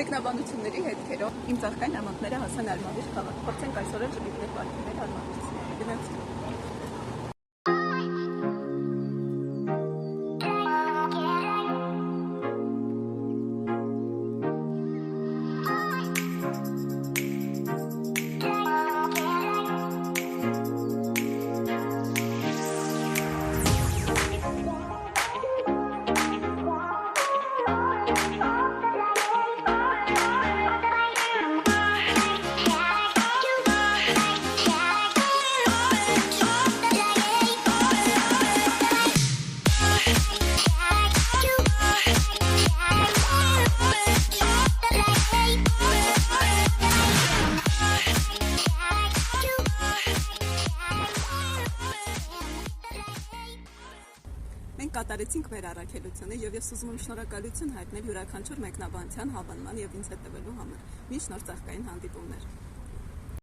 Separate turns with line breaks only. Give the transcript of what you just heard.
Մեկնաբանությունների հետքերով իմ ծաղկային նամակները հասան Արմավիր քաղաք։ Փորձենք այսօր էլ ժպիտներ պարգևել արմավիրցիներին։ Գնացինք։ Մենք կատարեցինք մեր առաքելությունը և ես ուզում եմ շնորհակալություն հայտնել յուրաքանչյուր մեկնաբանության, հավանման և ինձ հետ տվելու համար։ Միշտ նոր ծաղկային հանդիպումներ։